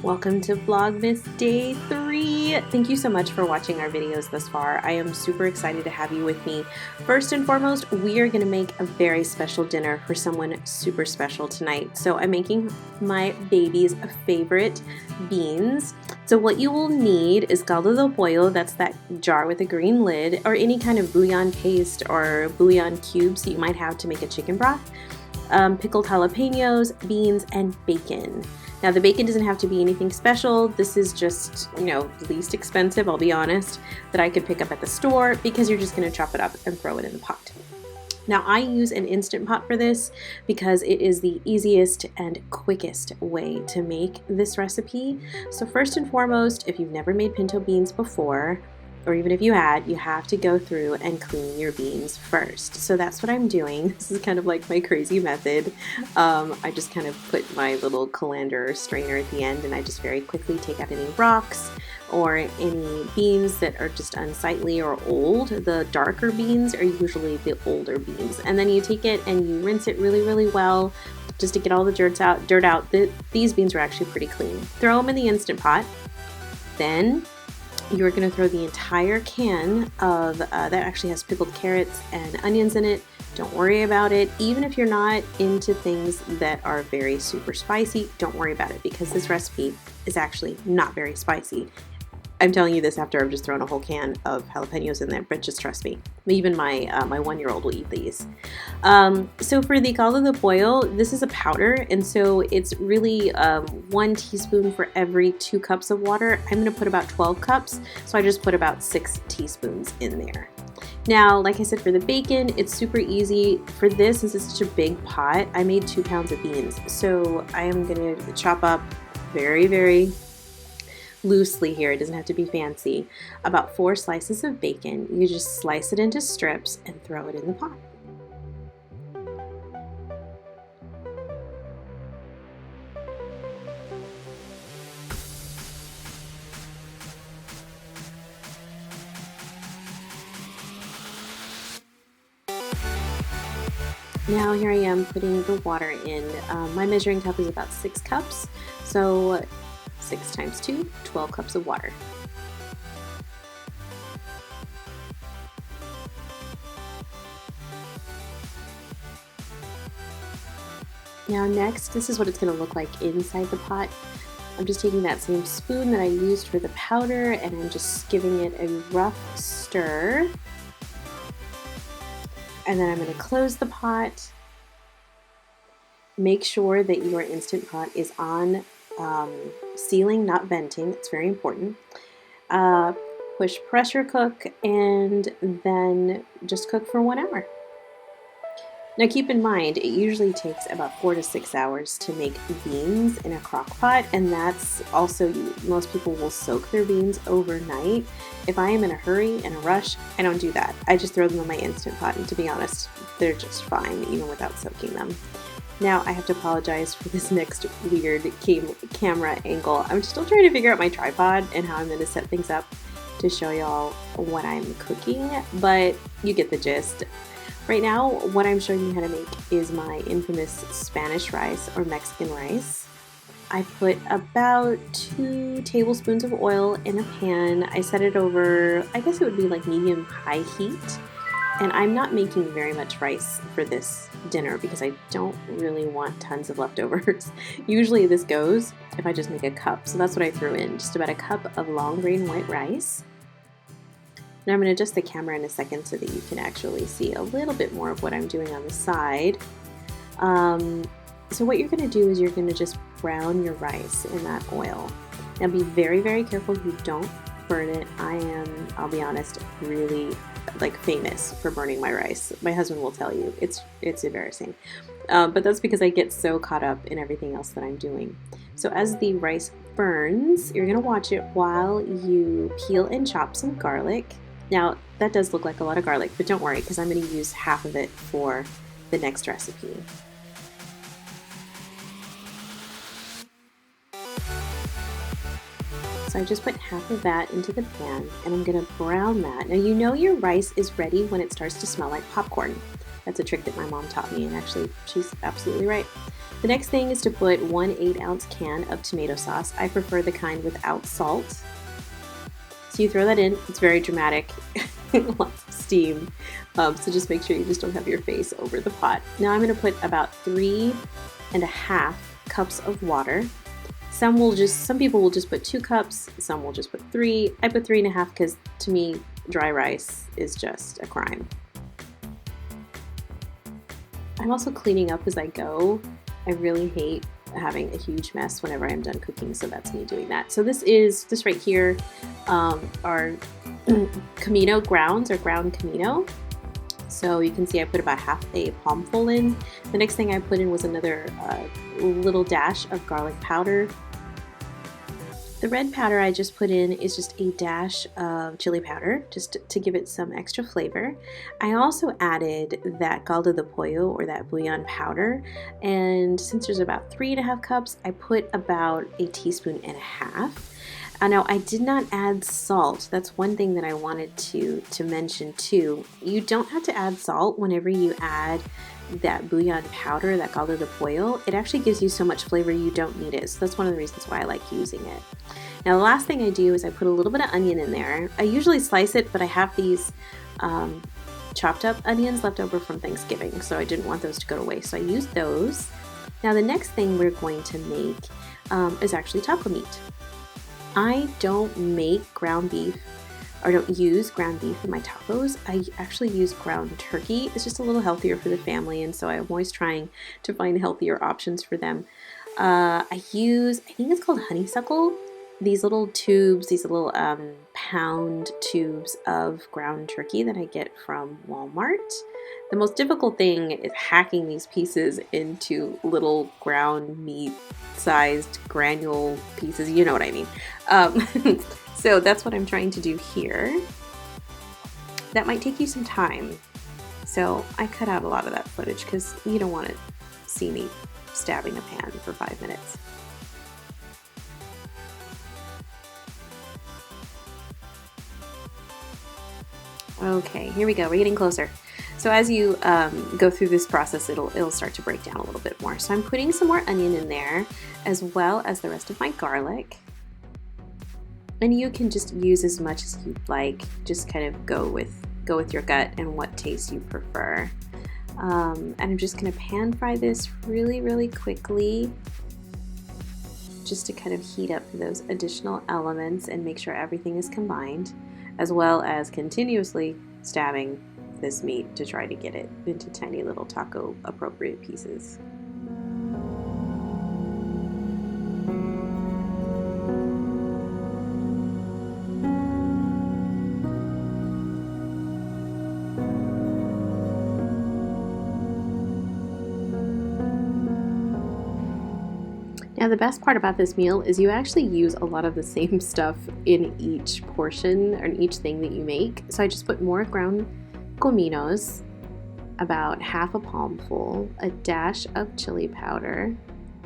Welcome to Vlogmas Day 3. Thank you so much for watching our videos thus far. I am super excited to have you with me. First and foremost, we are going to make a very special dinner for someone super special tonight. So I'm making my baby's favorite beans. So what you will need is caldo de pollo, that's that jar with a green lid, or any kind of bouillon paste or bouillon cubes you might have to make a chicken broth, pickled jalapenos, beans, and bacon. Now the bacon doesn't have to be anything special. This is just, least expensive, I'll be honest, that I could pick up at the store because you're just gonna chop it up and throw it in the pot. Now I use an Instant Pot for this because it is the easiest and quickest way to make this recipe. So first and foremost, if you've never made pinto beans before, or even if you had, you have to go through and clean your beans first. So that's what I'm doing. This is kind of like my crazy method. I just kind of put my little colander or strainer at the end, and I just very quickly take out any rocks or any beans that are just unsightly or old. The darker beans are usually the older beans. And then you take it and you rinse it really, really well just to get all the dirt out. These beans are actually pretty clean. Throw them in the Instant Pot. Then you're going to throw the entire can of, that actually has pickled carrots and onions in it. Don't worry about it. Even if you're not into things that are very super spicy, don't worry about it because this recipe is actually not very spicy. I'm telling you this after I've just thrown a whole can of jalapenos in there, but just trust me. Even my my 1-year-old will eat these. So for the caldo de pollo, this is a powder, and so it's really 1 teaspoon for every 2 cups of water. I'm going to put about 12 cups, so I just put about 6 teaspoons in there. Now, like I said, for the bacon, it's super easy. For this, since it's such a big pot, I made 2 pounds of beans. So I am going to chop up very, very loosely here, it doesn't have to be fancy, about 4 slices of bacon. You just slice it into strips and throw it in the pot. Now here I am putting the water in. My measuring cup is about 6 cups, so 6 times 2, 12 cups of water. Now next, this is what it's going to look like inside the pot. I'm just taking that same spoon that I used for the powder and I'm just giving it a rough stir. And then I'm going to close the pot. Make sure that your Instant Pot is on sealing, not venting. It's very important. Push pressure cook and then just cook for 1 hour. Now keep in mind, it usually takes about 4 to 6 hours to make beans in a crock pot, and that's also, most people will soak their beans overnight. If I am in a hurry and a rush, I don't do that. I just throw them in my Instant Pot, and to be honest, they're just fine even without soaking them. Now I have to apologize for this next weird camera angle. I'm still trying to figure out my tripod and how I'm going to set things up to show y'all what I'm cooking, but you get the gist. Right now, what I'm showing you how to make is my infamous Spanish rice or Mexican rice. I put about 2 tablespoons of oil in a pan. I set it over, I guess it would be like medium-high heat. And I'm not making very much rice for this dinner because I don't really want tons of leftovers. Usually this goes if I just make a cup. So that's what I threw in, just about a cup of long grain white rice. Now I'm going to adjust the camera in a second so that you can actually see a little bit more of what I'm doing on the side. So what you're going to do is you're going to just brown your rice in that oil. Now be very, very careful you don't burn it. I am, I'll be honest, really famous for burning my rice. My husband will tell you it's embarrassing, but that's because I get so caught up in everything else that I'm doing. So as the rice burns, you're gonna watch it while you peel and chop some garlic. Now that does look like a lot of garlic, but don't worry because I'm going to use half of it for the next recipe. So I just put half of that into the pan and I'm going to brown that. Now you know your rice is ready when it starts to smell like popcorn. That's a trick that my mom taught me, and actually she's absolutely right. The next thing is to put 1 8-ounce can of tomato sauce. I prefer the kind without salt. So you throw that in. It's very dramatic. Lots of steam. So just make sure you just don't have your face over the pot. Now I'm going to put about 3.5 cups of water. Some people will just put 2 cups. Some will just put 3. I put 3.5 because to me, dry rice is just a crime. I'm also cleaning up as I go. I really hate having a huge mess whenever I'm done cooking, so that's me doing that. So this right here are comino grounds, or ground comino. So you can see I put about half a palmful in. The next thing I put in was another little dash of garlic powder. The red powder I just put in is just a dash of chili powder, just to give it some extra flavor. I also added that caldo de pollo, or that bouillon powder, and since there's about 3.5 cups, I put about 1.5 teaspoons. Now I did not add salt. That's one thing that I wanted to mention too. You don't have to add salt whenever you add that bouillon powder, that caldo de pollo. It actually gives you so much flavor you don't need it. So that's one of the reasons why I like using it. Now the last thing I do is I put a little bit of onion in there. I usually slice it, but I have these chopped up onions left over from Thanksgiving, so I didn't want those to go to waste, so I used those. Now the next thing we're going to make is actually taco meat. I don't make ground beef, or don't use ground beef in my tacos. I actually use ground turkey. It's just a little healthier for the family, and so I'm always trying to find healthier options for them. I think it's called honeysuckle. These little tubes, these little pound tubes of ground turkey that I get from Walmart. The most difficult thing is hacking these pieces into little ground meat sized granule pieces. You know what I mean. So that's what I'm trying to do here. That might take you some time. So I cut out a lot of that footage because you don't want to see me stabbing a pan for 5 minutes. Okay, here we go. We're getting closer. So as you go through this process, it'll start to break down a little bit more. So I'm putting some more onion in there, as well as the rest of my garlic. And you can just use as much as you'd like. Just kind of go with your gut and what taste you prefer. And I'm just going to pan fry this really, really quickly, just to kind of heat up those additional elements and make sure everything is combined, as well as continuously stabbing this meat to try to get it into tiny little taco appropriate pieces. Now the best part about this meal is you actually use a lot of the same stuff in each portion or in each thing that you make. So I just put more ground cominos, about half a palmful, a dash of chili powder,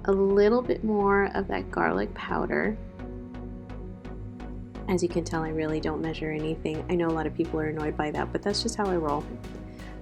a little bit more of that garlic powder. As you can tell, I really don't measure anything. I know a lot of people are annoyed by that, but that's just how I roll.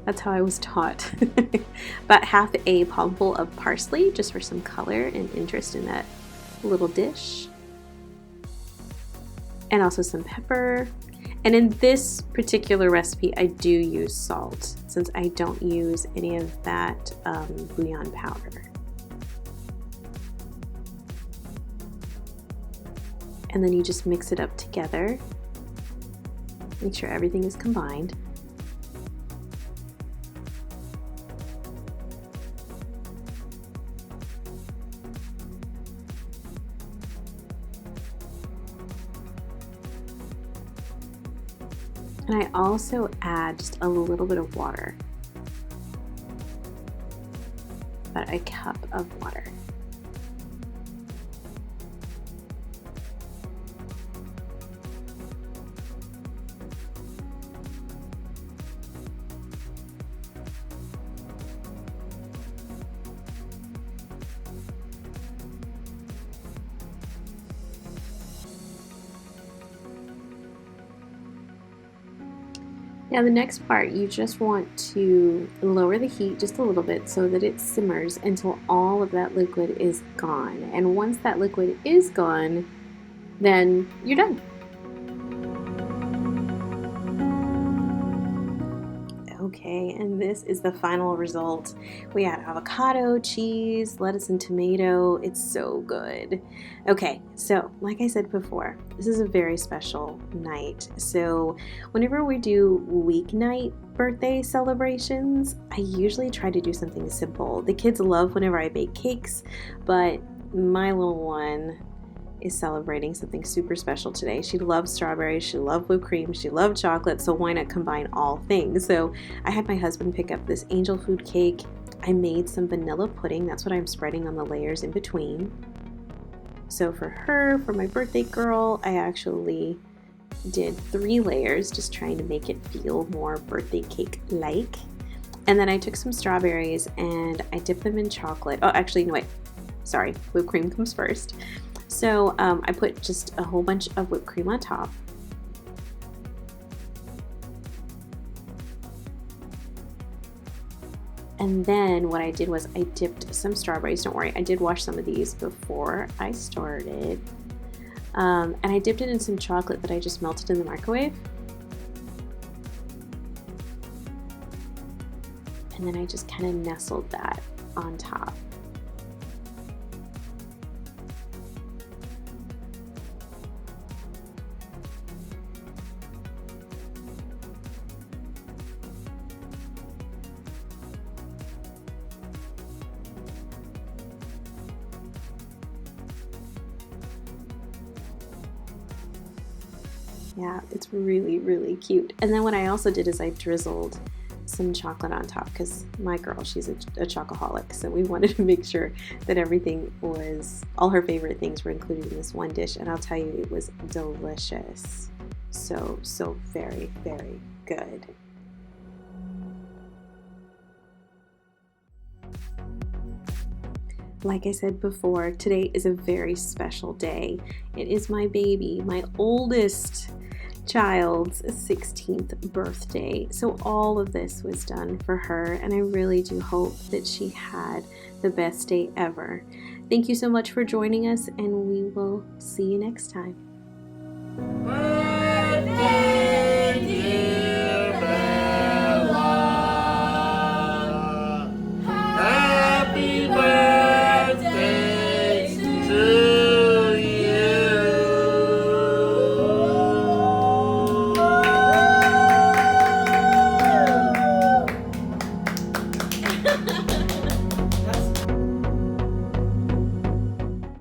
That's how I was taught. About half a palmful of parsley, just for some color and interest in that little dish. And also some pepper. And in this particular recipe, I do use salt, since I don't use any of that bouillon powder. And then you just mix it up together. Make sure everything is combined. And I also add just a little bit of water, about a cup of water. Now the next part, you just want to lower the heat just a little bit so that it simmers until all of that liquid is gone. And once that liquid is gone, then you're done. Okay, and this is the final result. We add avocado, cheese, lettuce, and tomato. It's so good. Okay, so like I said before, this is a very special night. So whenever we do weeknight birthday celebrations, I usually try to do something simple. The kids love whenever I bake cakes, but my little one is celebrating something super special today. She loves strawberries, she loved whipped cream, she loved chocolate, so why not combine all things? So I had my husband pick up this angel food cake. I made some vanilla pudding. That's what I'm spreading on the layers in between. So for her, for my birthday girl, I actually did 3 layers, just trying to make it feel more birthday cake-like. And then I took some strawberries and I dipped them in chocolate. Oh, actually, no, wait. Sorry, whipped cream comes first. So I put just a whole bunch of whipped cream on top. And then what I did was I dipped some strawberries. Don't worry, I did wash some of these before I started. And I dipped it in some chocolate that I just melted in the microwave. And then I just kind of nestled that on top. Yeah, it's really, really cute. And then what I also did is I drizzled some chocolate on top because my girl, she's a chocoholic. So we wanted to make sure that everything was, all her favorite things were included in this one dish. And I'll tell you, it was delicious. So very, very good. Like I said before, today is a very special day. It is my baby, my oldest child's 16th birthday. So all of this was done for her, and I really do hope that she had the best day ever. Thank you so much for joining us, and we will see you next time.